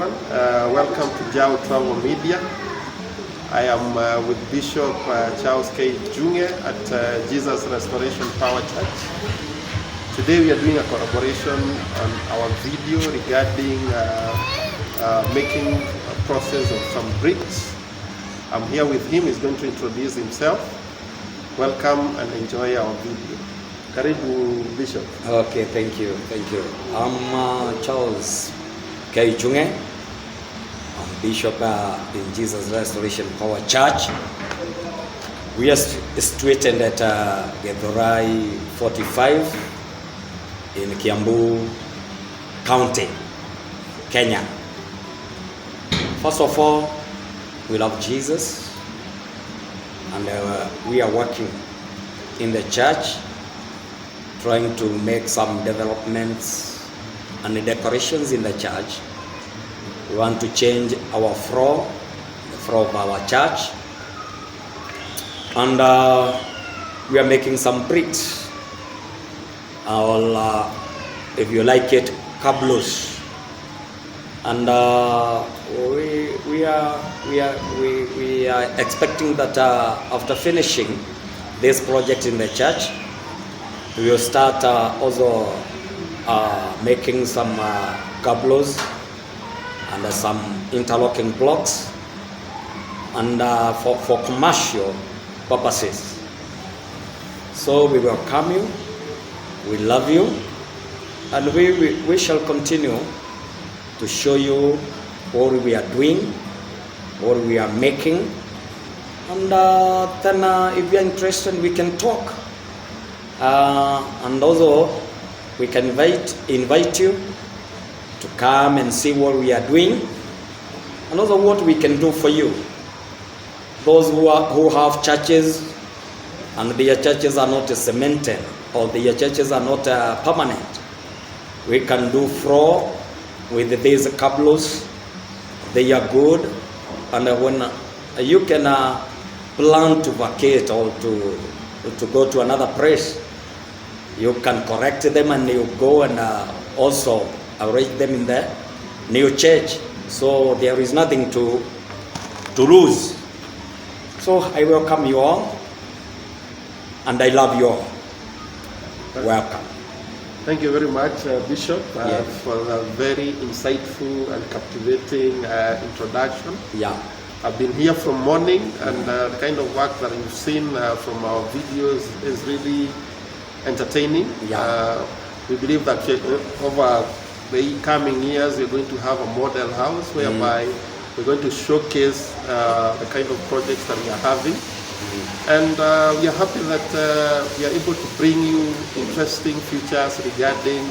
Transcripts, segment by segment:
everyone. Welcome to Jao Travel Media. I am with Bishop Charles K. Njunge at Jesus Restoration Power Church. Today we are doing a collaboration on our video regarding making a process of some bricks. I'm here with him. He's going to introduce himself. Welcome and enjoy our video. Karibu, Bishop. Okay, thank you. I'm Charles K. Njunge. I'm Bishop in Jesus Restoration Power Church. We are situated at Githurai 45 in Kiambu County, Kenya. First of all, we love Jesus, and we are working in the church, trying to make some developments and the decorations in the church. We want to change our floor, the floor of our church, and we are making some bricks. If you like it, cabros. And we are expecting that after finishing this project in the church, we will start also making some cabros and some interlocking blocks, and for commercial purposes. So we welcome you, we love you, and we shall continue to show you what we are doing, what we are making, and then if you are interested, we can talk. And also we can invite you to come and see what we are doing, and also what we can do for you. Those who have churches and their churches are not cemented or their churches are not permanent, we can do floor with these cabros. They are good, and when you can plan to vacate or to go to another place, you can correct them and you go and also arrange them in the new church. So there is nothing to lose. So I welcome you all, and I love you all. Welcome. Thank you very much, Bishop, Yes. for a very insightful and captivating introduction. Yeah. I've been here from morning, and the kind of work that you've seen from our videos is really entertaining. Yeah. We believe that over the coming years, we're going to have a model house whereby we're going to showcase the kind of projects that we are having. And we are happy that we are able to bring you interesting features regarding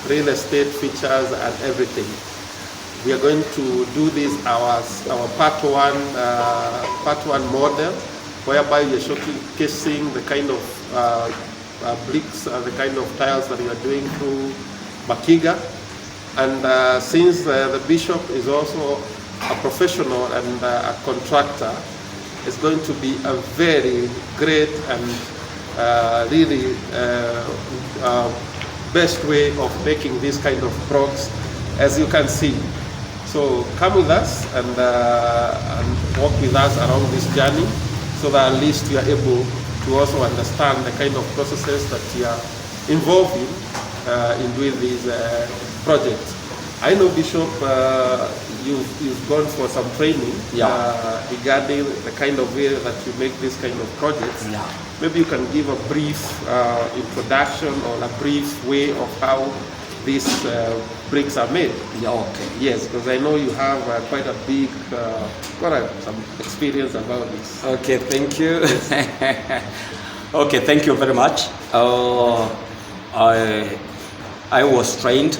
real estate features and everything. We are going to do this our part one model, whereby we are showcasing the kind of bricks and the kind of tiles that we are doing through Makiga. And since the bishop is also a professional and a contractor, it's going to be a very great and really best way of making this kind of blocks, as you can see. So come with us and walk with us along this journey, so that at least you are able to also understand the kind of processes that you are involved in doing these projects. I know, Bishop, you've gone for some training regarding the kind of way that you make this kind of projects. Yeah. Maybe you can give a brief introduction or a brief way of how these bricks are made. Yeah. Okay. Yes, because I know you have quite a big, some experience about this. Okay, thank you. Okay, thank you very much. I was trained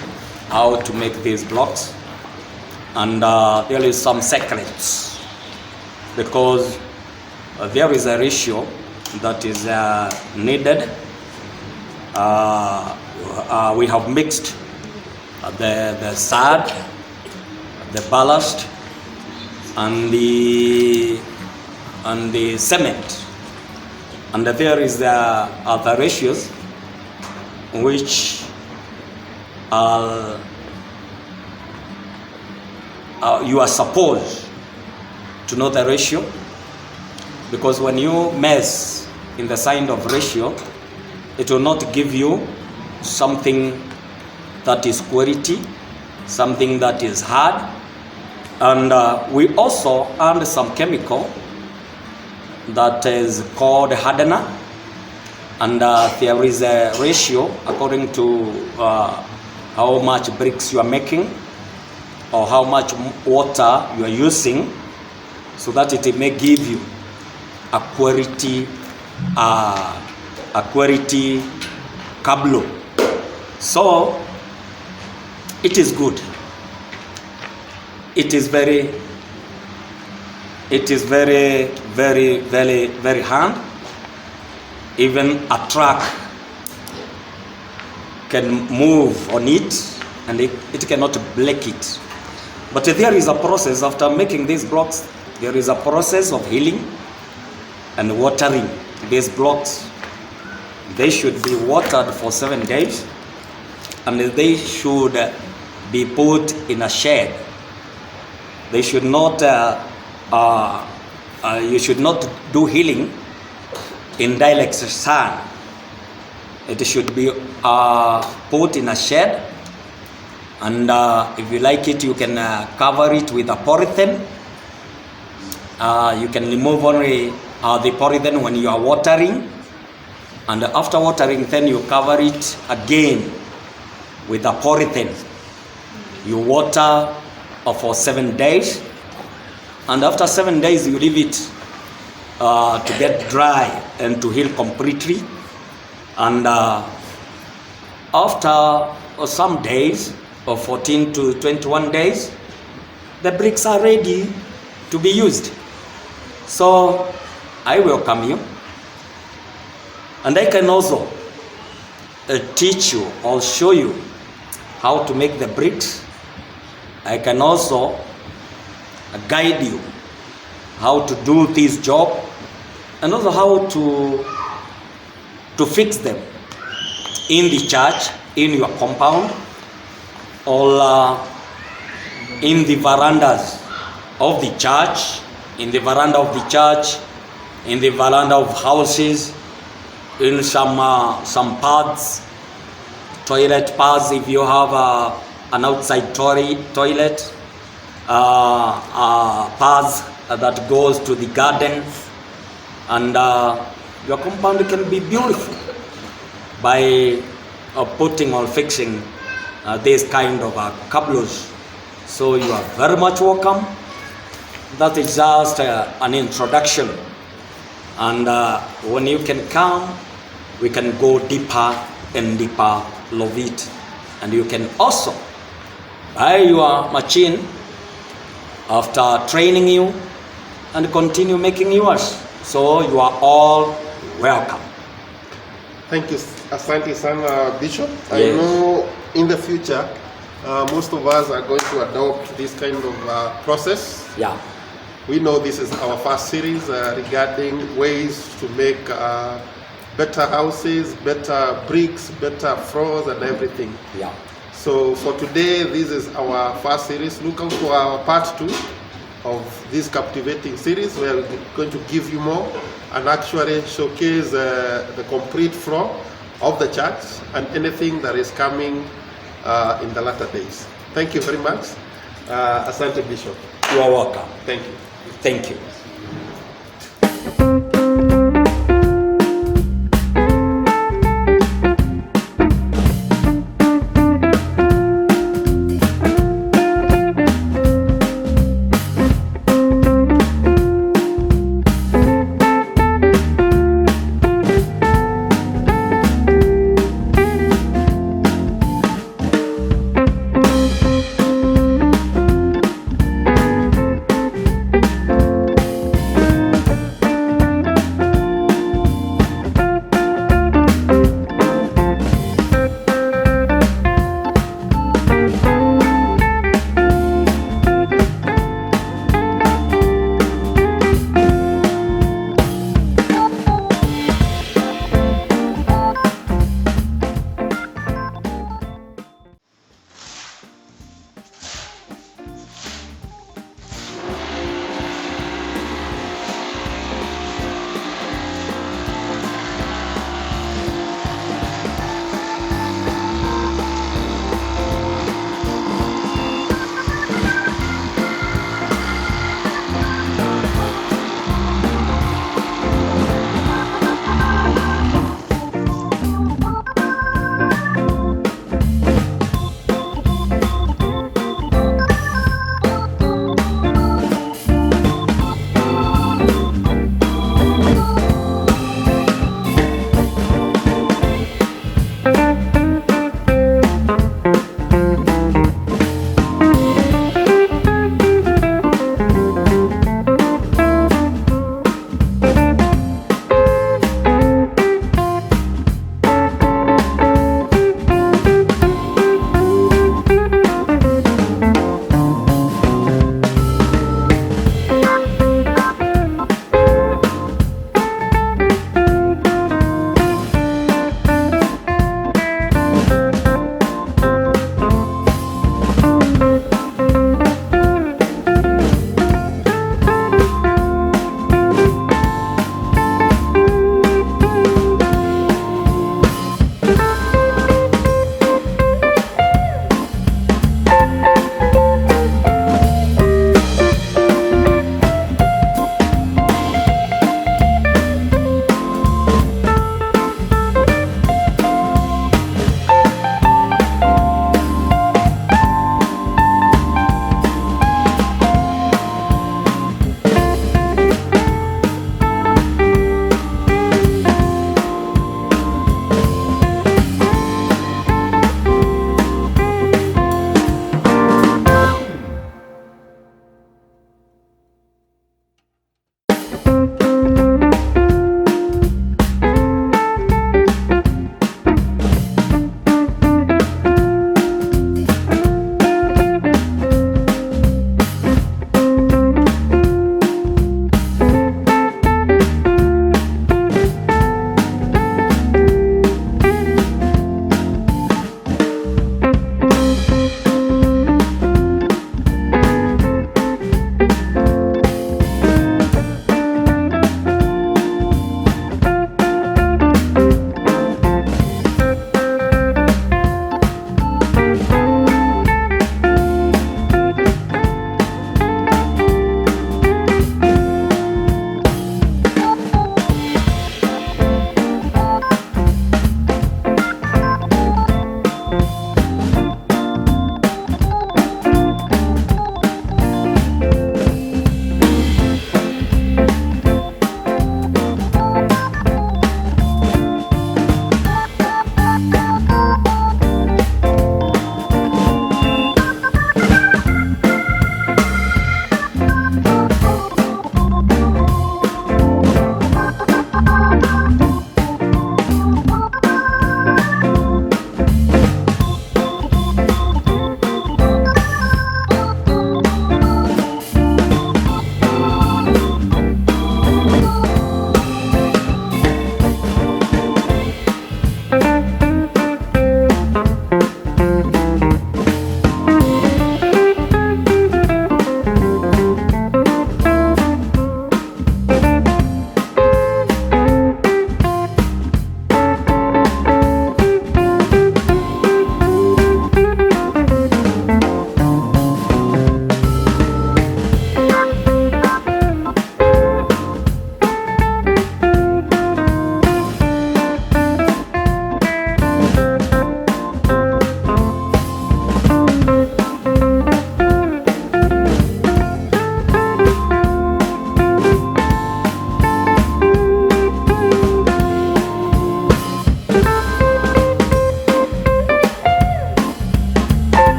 how to make these blocks, and there is some secrets, because there is a ratio that is needed. We have mixed the sand, the ballast, and the cement, and there is the other ratios which you are supposed to know the ratio, because when you mess in the sign of ratio, it will not give you something that is quality, something that is hard. And we also add some chemical that is called hardener, and there is a ratio according to how much bricks you are making or how much water you are using, so that it may give you a quality cablo. So it is good. It is very, very hard. Even a truck can move on it and it cannot break it. But there is a process. After making these blocks, there is a process of healing and watering these blocks. They should be watered for 7 days, and they should be put in a shed. They should not, you should not do healing in direct sun. It should be put in a shed, and if you like it, you can cover it with a polythene. You can remove only the polythene when you are watering, and after watering, then you cover it again with a polythene. You water for 7 days, and after 7 days you leave it to get dry and to heal completely. And after some days, or 14 to 21 days, the bricks are ready to be used. So I welcome you, and I can also teach you or show you how to make the bricks. I can also guide you how to do this job, and also how to fix them in the church, in your compound, or in the verandas of the church, in the veranda of the church, in the veranda of houses, in some paths, toilet paths, if you have an outside toilet, paths that goes to the garden, and your compound can be beautiful by putting or fixing this kind of cablos. So you are very much welcome. That is just an introduction, and when you can come, we can go deeper and deeper, love it. And you can also buy your machine after training you and continue making yours. So you are all welcome. Thank you, Asante sana, Bishop. Yes. I know in the future, most of us are going to adopt this kind of process. Yeah. We know this is our first series regarding ways to make better houses, better bricks, better floors and everything. Yeah. So for today, this is our first series. Look out for our part 2 of this captivating series, where we're going to give you more and actually showcase the complete floor of the church and anything that is coming in the latter days. Thank you very much. Asante, Bishop. You are welcome. Thank you. Thank you.